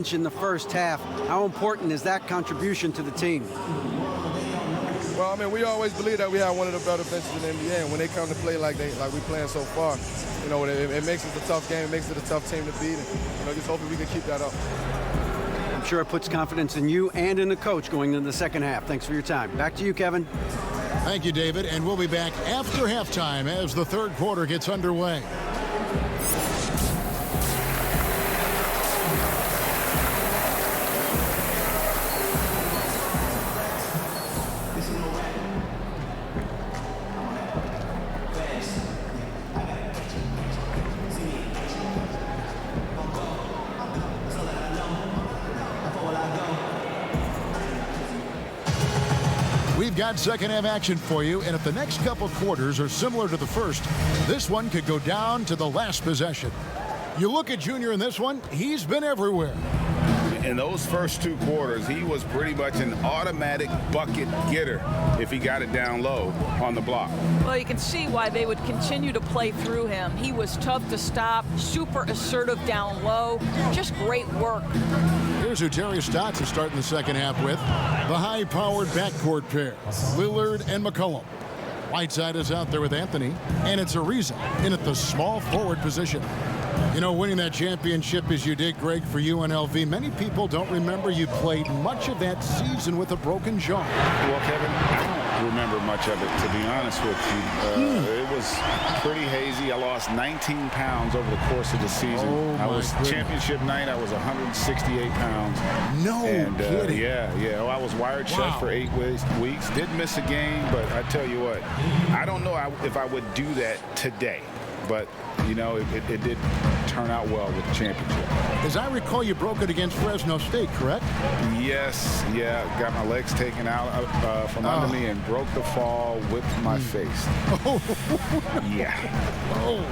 In the first half, how important is that contribution to the team? Well, I mean, we always believe that we have one of the better benches in the NBA, and when they come to play like we playing so far, you know, it makes it a tough game, it makes it a tough team to beat, and, you know, just hoping we can keep that up. I'm sure it puts confidence in you and in the coach going into the second half. Thanks for your time. Back to you, Kevin. Thank you, David, and we'll be back after halftime as the third quarter gets underway. We've got second half action for you, and if the next couple quarters are similar to the first, this one could go down to the last possession. You look at Junior in this one, he's been everywhere. In those first two quarters, he was pretty much an automatic bucket getter if he got it down low on the block. Well, you can see why they would continue to play through him. He was tough to stop, super assertive down low, just great work. Here's who Terry Stotts is starting the second half with. The high-powered backcourt pair, Lillard and McCollum. Whiteside is out there with Anthony, and it's Ariza in at the small forward position. You know, winning that championship as you did, Greg, for UNLV, many people don't remember you played much of that season with a broken jaw. Well, Kevin, I don't remember much of it, to be honest with you. It was pretty hazy. I lost 19 pounds over the course of the season. I was championship night. I was 168 pounds. No kidding. Yeah. Oh, I was wired shut for 8 weeks. Did miss a game, but I tell you what, I don't know if I would do that today. But, you know, it did turn out well with the championship. As I recall, you broke it against Fresno State, correct? Yes, yeah. Got my legs taken out from under me and broke the fall, whipped my face. Yeah. Oh,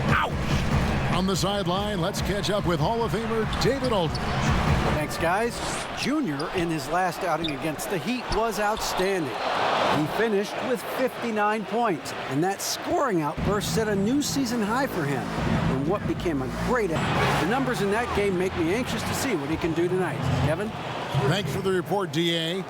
ouch. On the sideline, let's catch up with Hall of Famer David Aldridge. Thanks, guys. Junior, in his last outing against the Heat, was outstanding. He finished with 59 points, and that scoring outburst set a new season high for him in what became a great effort. The numbers in that game make me anxious to see what he can do tonight. Kevin? Thanks for the report, D.A.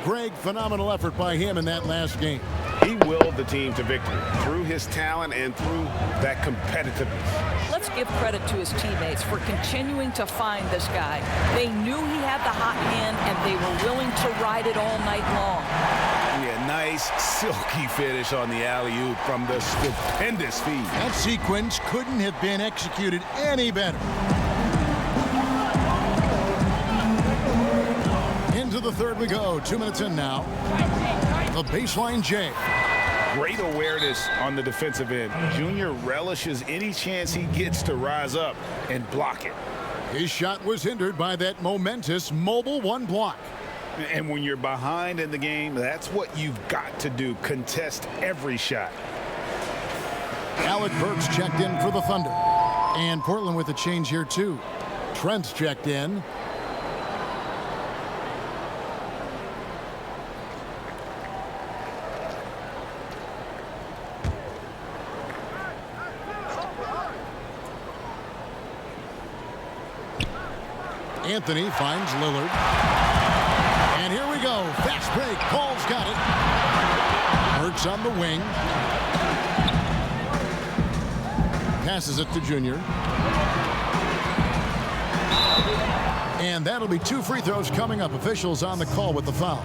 Greg, phenomenal effort by him in that last game. He willed the team to victory through his talent and through that competitiveness. Let's give credit to his teammates for continuing to find this guy. They knew he had the hot hand, and they were willing to ride it all night long. Yeah, nice, silky finish on the alley-oop from the stupendous feed. That sequence couldn't have been executed any better. Into the third we go. 2 minutes in now. The baseline J. Great awareness on the defensive end. Junior relishes any chance he gets to rise up and block it. His shot was hindered by that momentous mobile one block. And when you're behind in the game, that's what you've got to do. Contest every shot. Alec Burks checked in for the Thunder. And Portland with a change here, too. Trent's checked in. Anthony finds Lillard. And here we go. Fast break. Paul's got it. Burks on the wing. Passes it to Junior. And that'll be 2 free throws coming up. Officials on the call with the foul.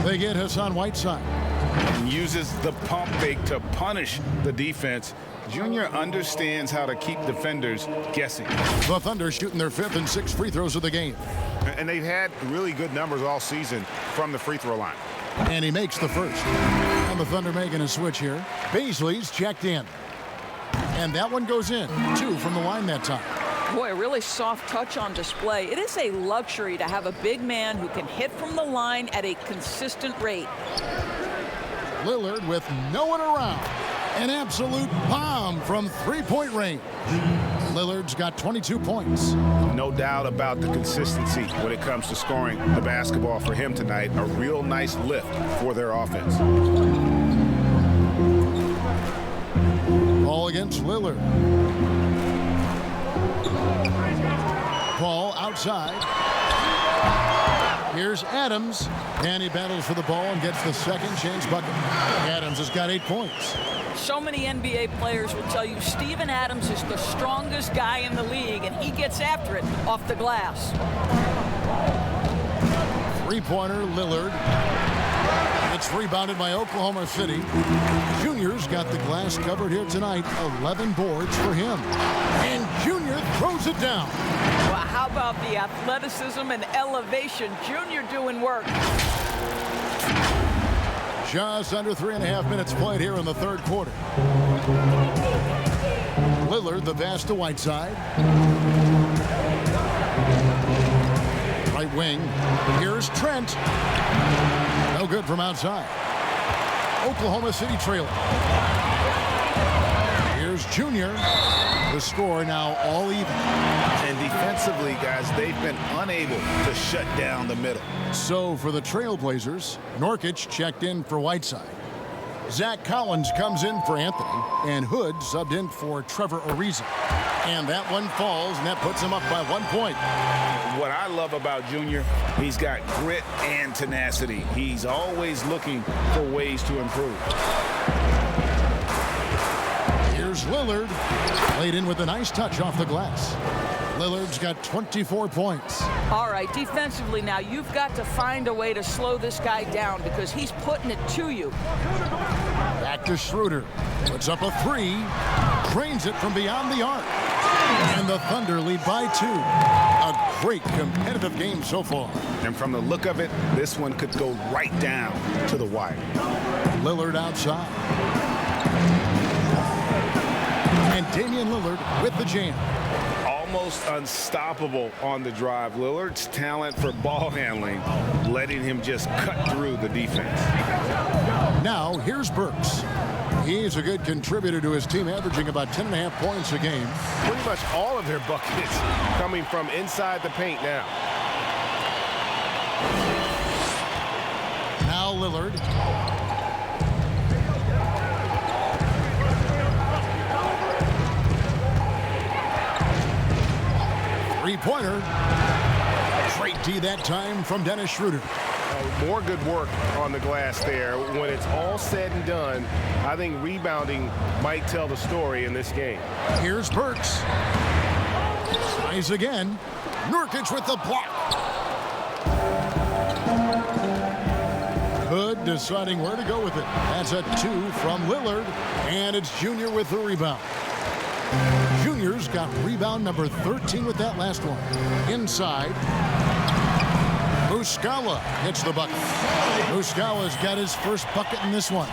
They get Hassan Whiteside. And uses the pump fake to punish the defense. Junior understands how to keep defenders guessing. The Thunder shooting their 5th and 6th free throws of the game. And they've had really good numbers all season from the free throw line. And he makes the first. And the Thunder making a switch here. Baisley's checked in. And that one goes in. 2 from the line that time. Boy, a really soft touch on display. It is a luxury to have a big man who can hit from the line at a consistent rate. Lillard with no one around. An absolute bomb from three-point range. Lillard's got 22 points. No doubt about the consistency when it comes to scoring the basketball for him tonight. A real nice lift for their offense. Ball against Lillard. ball outside. Here's Adams, and he battles for the ball and gets the second chance bucket. Adams has got 8 points. So many NBA players will tell you Steven Adams is the strongest guy in the league, and he gets after it off the glass. Three-pointer, Lillard. It's rebounded by Oklahoma City. Junior's got the glass covered here tonight. 11 boards for him. And Junior throws it down. Well, how about the athleticism and elevation? Junior doing work. Just under 3.5 minutes played here in the third quarter. Lillard, the pass to Whiteside. Right wing. Here's Trent. No good from outside. Oklahoma City trailing. Here's Junior. The score now all even. And defensively, guys, they've been unable to shut down the middle. So for the Trailblazers, Nurkic checked in for Whiteside. Zach Collins comes in for Anthony, and Hood subbed in for Trevor Ariza. And that one falls, and that puts him up by 1 point. What I love about Junior, he's got grit and tenacity. He's always looking for ways to improve. Here's Lillard, laid in with a nice touch off the glass. Lillard's got 24 points. All right, defensively now, you've got to find a way to slow this guy down because he's putting it to you. Back to Schroeder. Puts up a three. Drains it from beyond the arc. And the Thunder lead by 2. A great competitive game so far. And from the look of it, this one could go right down to the wire. Lillard outside. And Damian Lillard with the jam. Almost unstoppable on the drive. Lillard's talent for ball handling, letting him just cut through the defense. Now, here's Burks. He's a good contributor to his team, averaging about 10.5 points a game. Pretty much all of their buckets coming from inside the paint now. Now Lillard. Three-pointer. Straight D that time from Dennis Schroeder. More good work on the glass there. When it's all said and done, I think rebounding might tell the story in this game. Here's Burks. Tries again. Nurkic with the block. Hood deciding where to go with it. That's a 2 from Lillard. And it's Junior with the rebound. Junior's got rebound number 13 with that last one. Inside. Muscala hits the bucket. Muscala's got his first bucket in this one.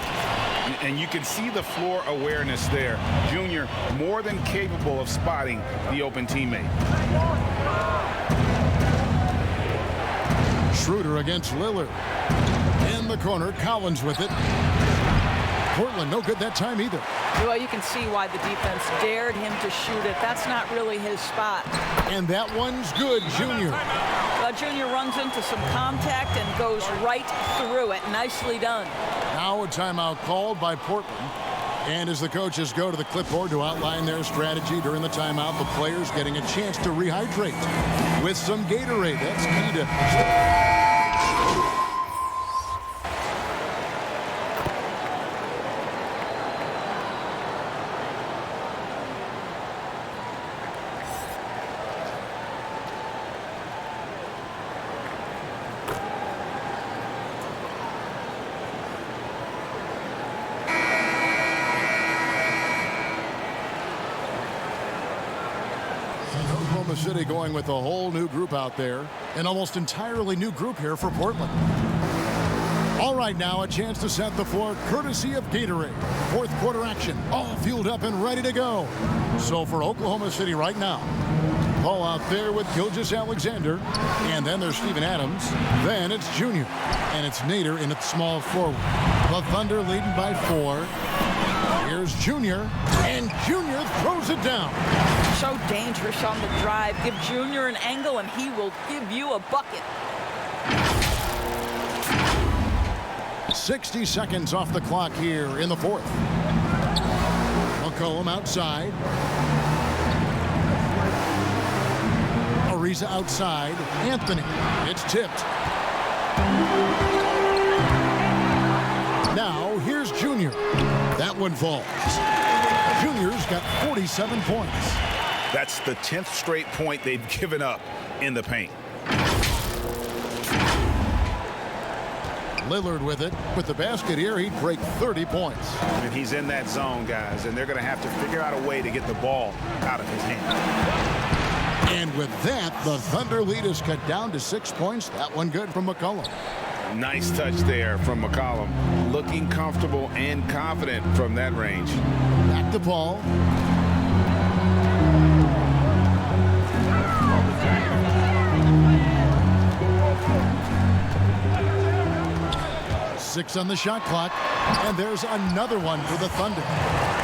And you can see the floor awareness there. Junior more than capable of spotting the open teammate. Schroeder against Lillard. In the corner, Collins with it. Portland no good that time either. Well, you can see why the defense dared him to shoot it. That's not really his spot. And that one's good, Junior. Well, Junior runs into some contact and goes right through it. Nicely done. Now a timeout called by Portland. And as the coaches go to the clipboard to outline their strategy during the timeout, the players getting a chance to rehydrate with some Gatorade. That's key to... Oklahoma City going with a whole new group out there. An almost entirely new group here for Portland. All right, now a chance to set the floor courtesy of Gatorade. Fourth quarter action, all fueled up and ready to go. So for Oklahoma City right now, Paul out there with Gilgeous-Alexander. And then there's Steven Adams. Then it's Junior. And it's Nader in at small forward. The Thunder leading by 4. Here's Junior. And Junior throws it down. So dangerous on the drive. Give Junior an angle and he will give you a bucket. 60 seconds off the clock here in the fourth. McCollum outside. Ariza outside. Anthony. It's tipped. Now, here's Junior. That one falls. Junior's got 47 points. That's the 10th straight point they've given up in the paint. Lillard with it. With the basket here, he'd break 30 points. And he's in that zone, guys, and they're going to have to figure out a way to get the ball out of his hand. And with that, the Thunder lead is cut down to 6 points. That one good from McCollum. Nice touch there from McCollum. Looking comfortable and confident from that range. Back to Paul. Six on the shot clock, and there's another one for the Thunder.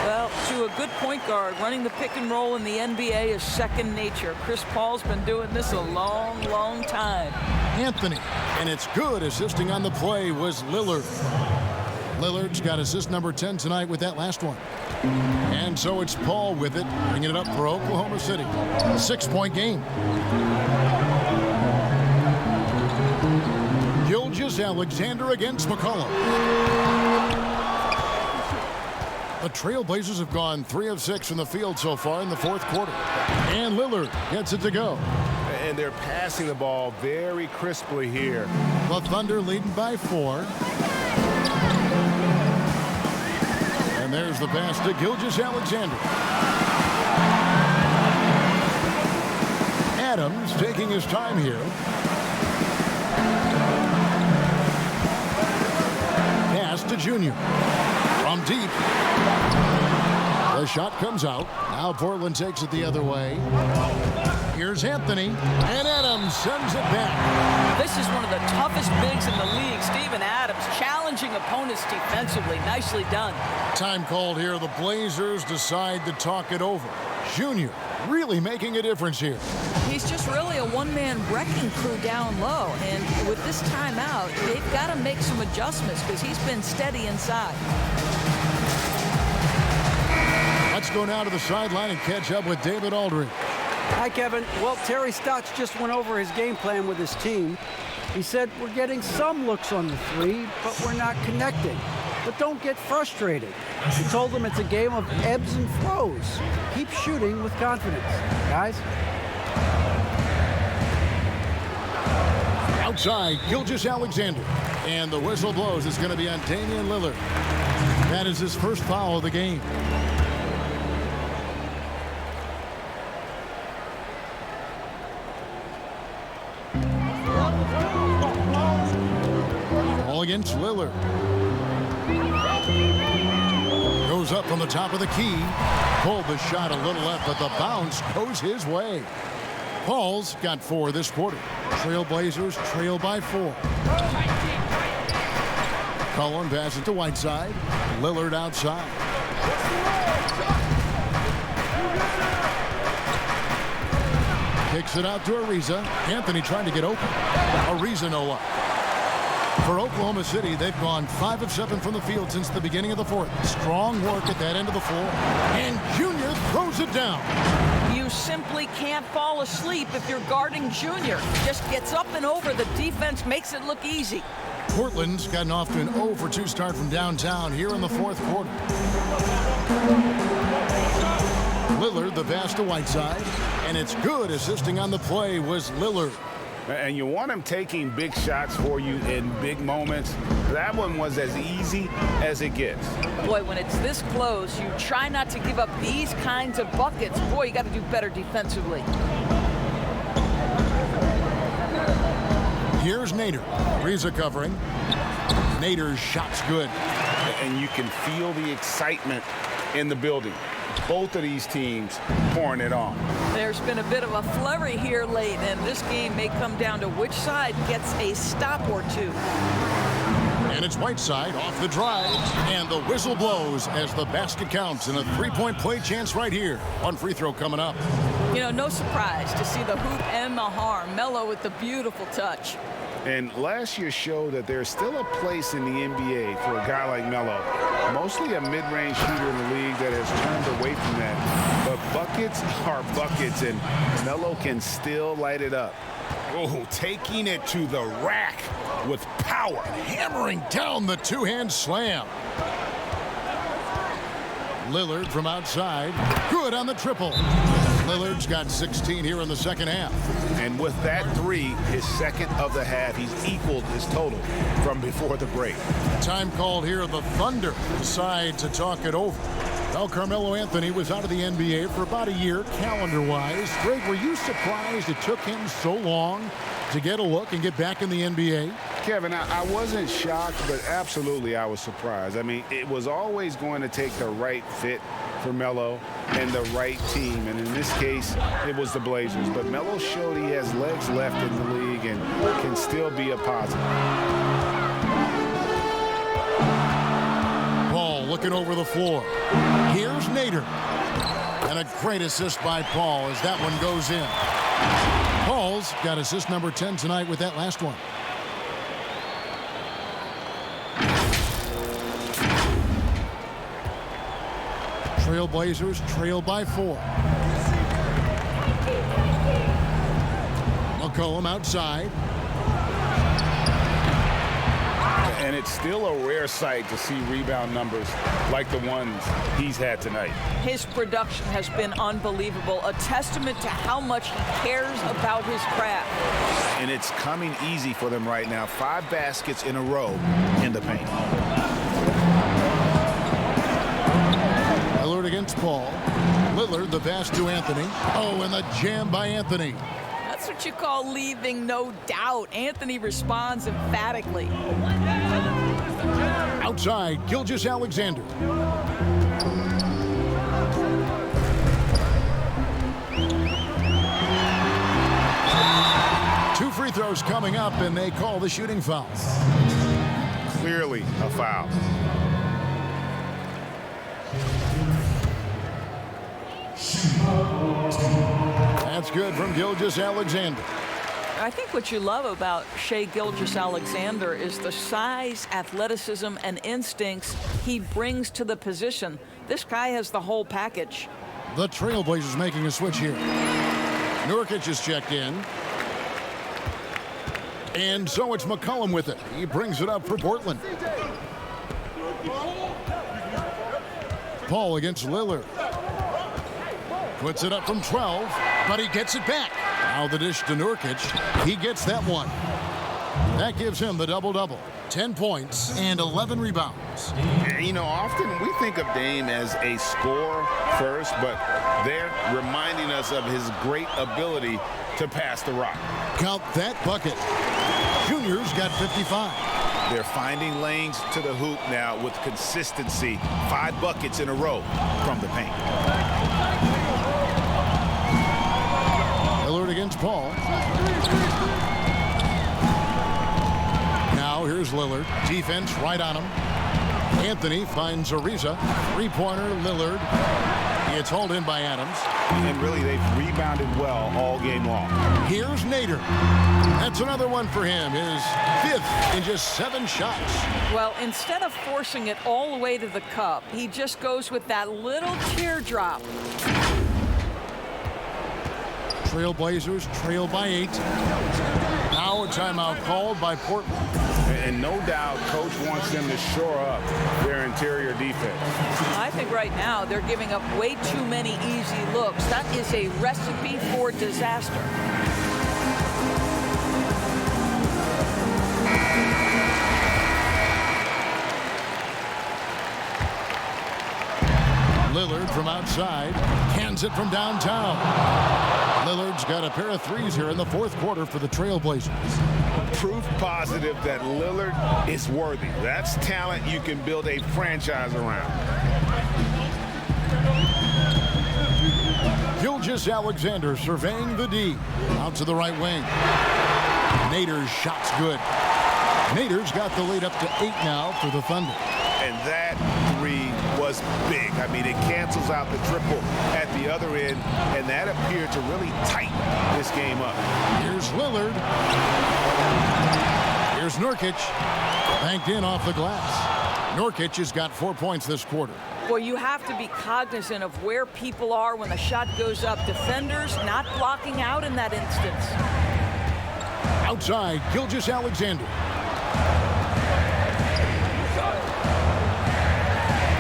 Well, to a good point guard, running the pick and roll in the NBA is second nature. Chris Paul's been doing this a long, long time. Anthony, and it's good. Assisting on the play was Lillard. Lillard's got assist number 10 tonight with that last one. And so it's Paul with it, bringing it up for Oklahoma City. A 6-point game. Gilgeous-Alexander against McCollum. The Trailblazers have gone 3 of 6 from the field so far in the fourth quarter. And Lillard gets it to go. And they're passing the ball very crisply here. The Thunder leading by 4. And there's the pass to Gilgeous-Alexander. Adams taking his time here. Pass to Junior. From deep. The shot comes out. Now Portland takes it the other way. Here's Anthony. And Adams sends it back. This is one of the toughest bigs in the league. Steven Adams challenging opponents defensively. Nicely done. Time called here. The Blazers decide to talk it over. Junior really making a difference here. He's just really a one-man wrecking crew down low. And with this timeout, they've got to make some adjustments because he's been steady inside. Let's go now to the sideline and catch up with David Aldridge. Hi, Kevin. Well, Terry Stotts just went over his game plan with his team. He said, we're getting some looks on the three, but we're not connecting. But don't get frustrated. He told them it's a game of ebbs and flows. Keep shooting with confidence. Guys? Outside, Gilgeous-Alexander. And the whistle blows. It's going to be on Damian Lillard. That is his first foul of the game. Ball against Lillard. Goes up from the top of the key. Pulled the shot a little left, but the bounce goes his way. Paul's got 4 this quarter. Trailblazers trail by 4. Cullen passes to Whiteside. Lillard outside. Kicks it out to Ariza. Anthony trying to get open. Ariza no up. For Oklahoma City, they've gone 5 of 7 from the field since the beginning of the fourth. Strong work at that end of the floor. And Junior throws it down. You simply can't fall asleep if you're guarding Junior. Just gets up and over. The defense makes it look easy. Portland's gotten off to an 0-for-2 start from downtown here in the fourth quarter. Lillard, the pass to Whiteside. And it's good. Assisting on the play was Lillard. And you want him taking big shots for you in big moments. That one was as easy as it gets. Boy, when it's this close, you try not to give up these kinds of buckets. Boy, you got to do better defensively. Here's Nader. Ariza covering. Nader's shot's good. And you can feel the excitement in the building. Both of these teams pouring it on. There's been a bit of a flurry here late, and this game may come down to which side gets a stop or two. And it's Whiteside off the drive, and the whistle blows as the basket counts, and a 3-point play chance right here. One free throw coming up. You know, no surprise to see the hoop and the harm. Melo with the beautiful touch. And last year showed that there's still a place in the NBA for a guy like Melo. Mostly a mid-range shooter in the league that has turned away from that. But buckets are buckets, and Melo can still light it up. Oh, taking it to the rack with power. Hammering down the two-hand slam. Lillard from outside. Good on the triple. Lillard's got 16 here in the second half. And with that three, his second of the half, he's equaled his total from before the break. Time called here. The Thunder decide to talk it over. Well, Carmelo Anthony was out of the NBA for about a year, calendar-wise. Greg, were you surprised it took him so long to get a look and get back in the NBA? Kevin, I wasn't shocked, but absolutely I was surprised. I mean, it was always going to take the right fit for Melo and the right team, and in this case, it was the Blazers. But Melo showed he has legs left in the league and can still be a positive. Paul looking over the floor. Here's Nader. And a great assist by Paul as that one goes in. Paul's got assist number 10 tonight with that last one. Trailblazers trail by 4. McCollum outside. And it's still a rare sight to see rebound numbers like the ones he's had tonight. His production has been unbelievable, a testament to how much he cares about his craft. And it's coming easy for them right now. 5 baskets in a row in the paint. Lillard against Paul. Lillard the pass to Anthony. Oh, and the jam by Anthony. That's what you call leaving no doubt. Anthony responds emphatically. Outside, Gilgeous-Alexander. Two free throws coming up, and they call the shooting foul. Clearly a foul. That's good from Gilgeous-Alexander. I think what you love about Shai Gilgeous-Alexander is the size, athleticism, and instincts he brings to the position. This guy has the whole package. The Trailblazers making a switch here. Nurkic is checked in. And so it's McCollum with it. He brings it up for Portland. Paul against Lillard. Puts it up from 12, but he gets it back. Now the dish to Nurkic. He gets that one. That gives him the double-double. 10 points and 11 rebounds. You know, often we think of Dame as a scorer first, but they're reminding us of his great ability to pass the rock. Count that bucket. Junior's got 55. They're finding lanes to the hoop now with consistency. 5 buckets in a row from the paint. Lillard against Paul. Now here's Lillard. Defense right on him. Anthony finds Ariza. Three-pointer, Lillard. It's hauled in by Adams. And really, they've rebounded well all game long. Here's Nader. That's another one for him. His 5th in just 7 shots. Well, instead of forcing it all the way to the cup, he just goes with that little teardrop. Trailblazers trail by 8. Now a timeout called by Portland. And no doubt, Coach wants them to shore up their interior defense. I think right now they're giving up way too many easy looks. That is a recipe for disaster. Lillard from outside. Cans it from downtown. Lillard's got a pair of threes here in the 4th quarter for the Trailblazers. Proof positive that Lillard is worthy. That's talent you can build a franchise around. Gilgeous-Alexander surveying the D. Out to the right wing. Nader's shot's good. Nader's got the lead up to 8 now for the Thunder. And that three was big. I mean, it cancels out the triple at the other end, and that appeared to really tighten this game up. Here's Lillard. Here's Nurkic. Banked in off the glass. Nurkic has got 4 points this quarter. Well, you have to be cognizant of where people are when the shot goes up. Defenders not blocking out in that instance. Outside, Gilgeous-Alexander.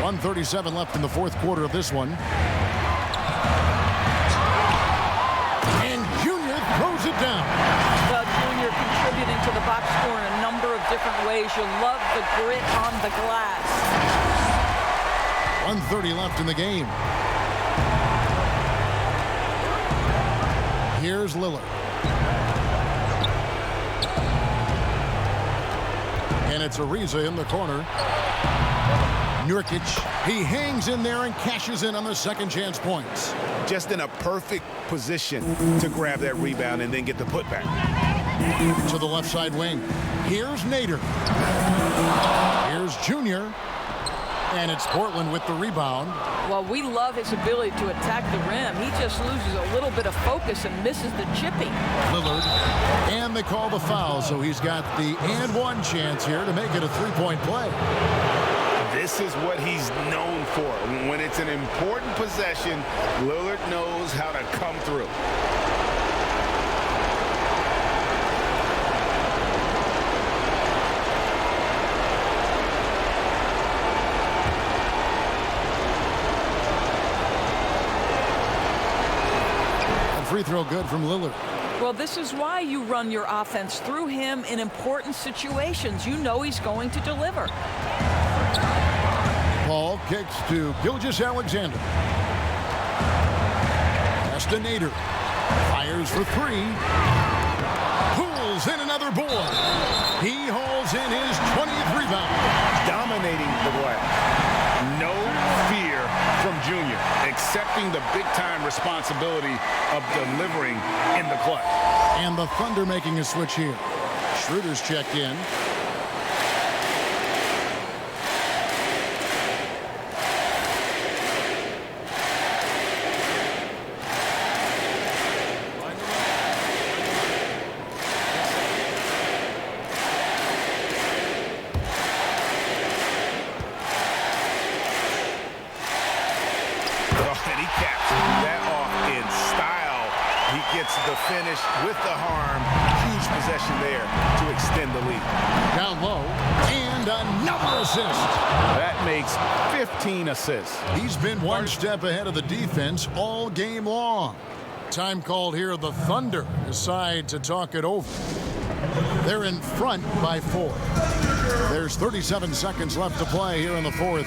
1:37 left in the fourth quarter of this one. And Junior throws it down. Well, Junior contributing to the box score in a number of different ways. You love the grit on the glass. 1:30 left in the game. Here's Lillard. And it's Ariza in the corner. Nurkic, he hangs in there and cashes in on the second chance points. Just in a perfect position to grab that rebound and then get the putback. To the left side wing. Here's Nader. Here's Junior. And it's Portland with the rebound. Well, we love his ability to attack the rim. He just loses a little bit of focus and misses the chipping. Lillard. And they call the foul, so he's got the and one chance here to make it a three-point play. This is what he's known for. When it's an important possession, Lillard knows how to come through. Free throw good from Lillard. Well, this is why you run your offense through him in important situations. You know he's going to deliver. Ball kicks to Gilgeous-Alexander. Pass to Nader. Fires for three. Pulls in another board. He hauls in his 20th rebound. Dominating the glass. No fear from Junior. Accepting the big-time responsibility of delivering in the clutch. And the Thunder making a switch here. Schroeder's checked in. The finish with the harm. Huge possession there to extend the lead. Down low. And another assist. That makes 15 assists. He's been one step ahead of the defense all game long. Time called here. The Thunder decide to talk it over. They're in front by 4. There's 37 seconds left to play here in the fourth.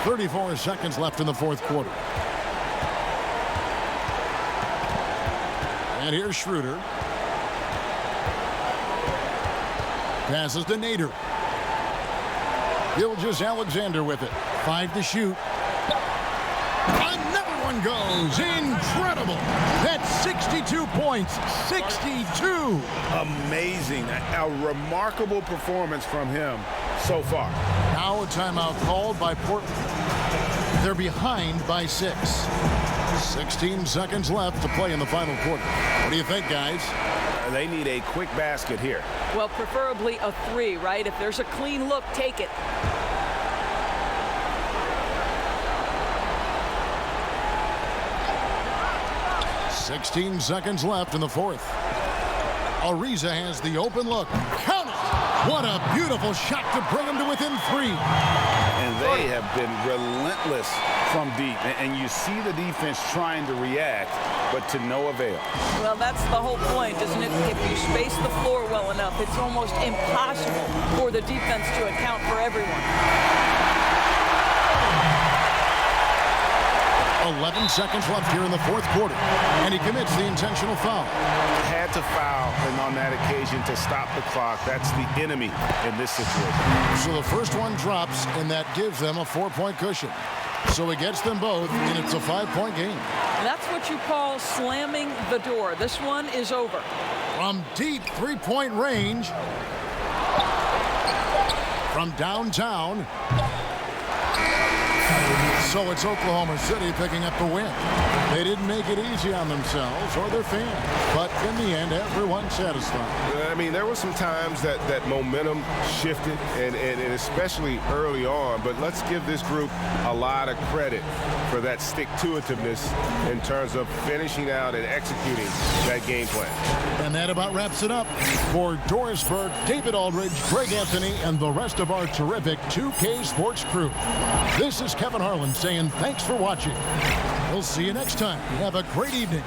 .34 seconds left in the fourth quarter. And here's Schroeder. Passes to Nader. Gilgeous-Alexander with it. 5 to shoot. Another one goes. Incredible. That's 62 points. 62. Amazing. A remarkable performance from him so far. Now a timeout called by Portland. They're behind by 6. 16 seconds left to play in the final quarter. What do you think, guys? They need a quick basket here. Well, preferably a 3, right? If there's a clean look, take it. .16 seconds left in the fourth. Ariza has the open look. Count it! What a beautiful shot to bring him to within 3. And they have been relentless from deep. And you see the defense trying to react, but to no avail. Well, that's the whole point, isn't it? If you space the floor well enough, it's almost impossible for the defense to account for everyone. 11 seconds left here in the fourth quarter. And he commits the intentional foul. Had to foul, and on that occasion to stop the clock. That's the enemy in this situation. So the first one drops, and that gives them a 4-point cushion. So it gets them both, and it's a 5-point game. That's what you call slamming the door. This one is over. From deep 3-point range. From downtown. So it's Oklahoma City picking up the win. They didn't make it easy on themselves or their fans, but in the end, everyone's satisfied. I mean, there were some times that momentum shifted, and especially early on, but let's give this group a lot of credit for that stick-to-itiveness in terms of finishing out and executing that game plan. And that about wraps it up. For Doris Burke, David Aldridge, Greg Anthony, and the rest of our terrific 2K Sports crew, this is Kevin Harlan saying thanks for watching. We'll see you next time. Have a great evening.